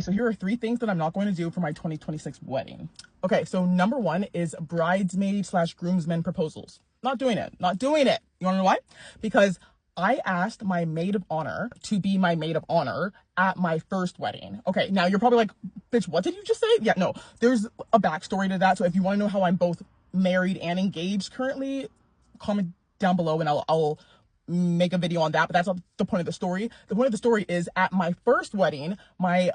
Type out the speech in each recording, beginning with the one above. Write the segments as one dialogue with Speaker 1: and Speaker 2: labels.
Speaker 1: So here are 3 things that I'm not going to do for my 2026 wedding. Okay, so number 1 is bridesmaid / groomsmen proposals. Not doing it. Not doing it. You want to know why? Because I asked my maid of honor to be my maid of honor at my first wedding. Okay, now you're probably like, bitch, what did you just say? Yeah, no, there's a backstory to that. So if you want to know how I'm both married and engaged currently, comment down below and I'll make a video on that, but that's not the point of the story. The point of the story is at my first wedding, my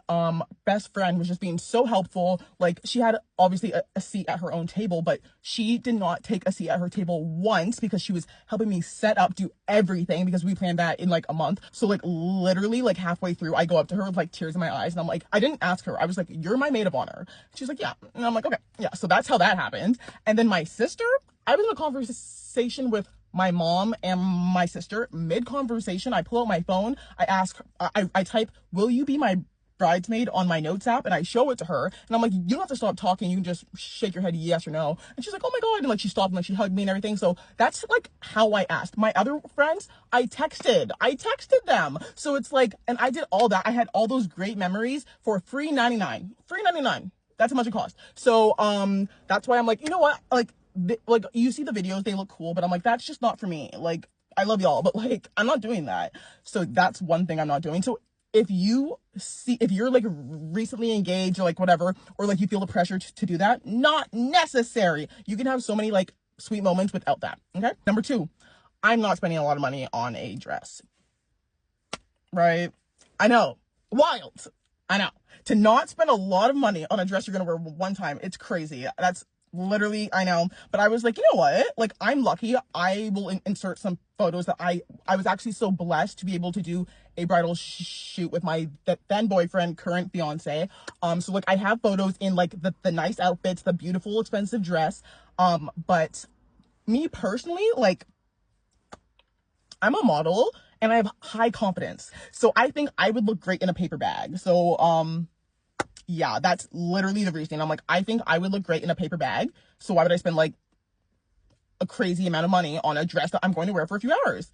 Speaker 1: best friend was just being so helpful. Like, she had obviously a seat at her own table, but she did not take a seat at her table once because she was helping me set up, do everything, because we planned that in like a month. So like literally like halfway through, I go up to her with like tears in my eyes and I'm like, I didn't ask her. I was like, you're my maid of honor. She's like, yeah. And I'm like, okay, yeah. So that's how that happened. And then my sister, I was in a conversation with my mom and my sister. Mid-conversation, I pull out my phone, I ask, I type, will you be my bridesmaid on my notes app? And I show it to her. And I'm like, you don't have to stop talking. You can just shake your head yes or no. And she's like, oh my God. And like, she stopped and like, she hugged me and everything. So that's like how I asked. My other friends, I texted them. So it's like, and I did all that. I had all those great memories for free 99. That's how much it cost. So, that's why I'm like, you know what? Like you see the videos, they look cool, but I'm like, that's just not for me. Like, I love y'all, but like, I'm not doing that. So that's one thing I'm not doing. So if you're like recently engaged or like whatever, or like you feel the pressure to do that, not necessary. You can have so many like sweet moments without that. Okay. Number 2, I'm not spending a lot of money on a dress. Right? I know. Wild. I know. To not spend a lot of money on a dress you're going to wear one time, it's crazy. That's literally, I know. But I was like, you know what? Like, I'm lucky. I will insert some photos that I was actually so blessed to be able to do a bridal shoot with my then boyfriend, current fiance. So like, I have photos in like the nice outfits, the beautiful, expensive dress. But me personally, like, I'm a model and I have high confidence. So I think I would look great in a paper bag. So, yeah, that's literally the reason. I'm like, I think I would look great in a paper bag. So why would I spend like a crazy amount of money on a dress that I'm going to wear for a few hours?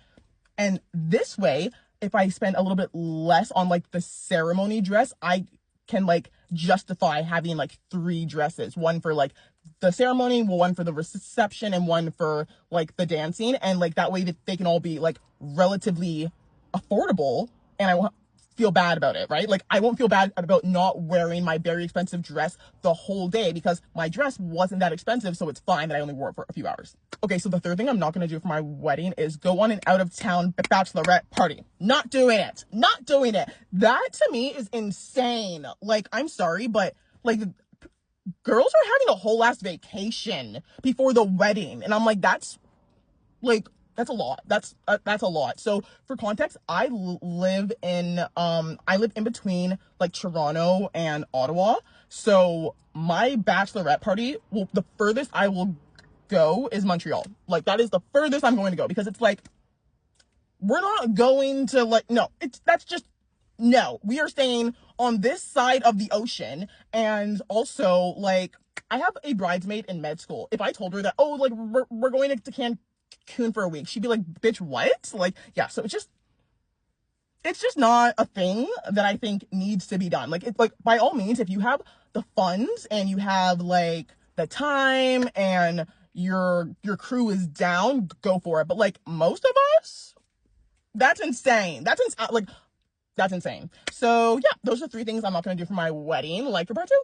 Speaker 1: And this way, if I spend a little bit less on like the ceremony dress, I can like justify having like 3 dresses, one for like the ceremony, one for the reception, and one for like the dancing. And like that way that they can all be like relatively affordable, and I won't feel bad about it, right? Like, I won't feel bad about not wearing my very expensive dress the whole day because my dress wasn't that expensive, so it's fine that I only wore it for a few hours. Okay, so the third thing I'm not going to do for my wedding is go on an out-of-town bachelorette party. Not doing it. Not doing it. That to me is insane. Like, I'm sorry, but like, girls are having a whole last vacation before the wedding, and I'm like, that's a lot. That's a lot. So for context, I live in between like Toronto and Ottawa. So my bachelorette party, well, the furthest I will go is Montreal. Like, that is the furthest I'm going to go, because it's like, we're not going to like, no, no, we are staying on this side of the ocean. And also, like, I have a bridesmaid in med school. If I told her that, oh, like, we're going to Cancun for a week, she'd be like, bitch, what? Like, yeah, so it's just not a thing that I think needs to be done. Like, it's like, by all means, if you have the funds and you have like the time and your crew is down, go for it. But like, most of us, that's insane. That's insane. So yeah, those are 3 things I'm not going to do for my wedding. Like, for part 2.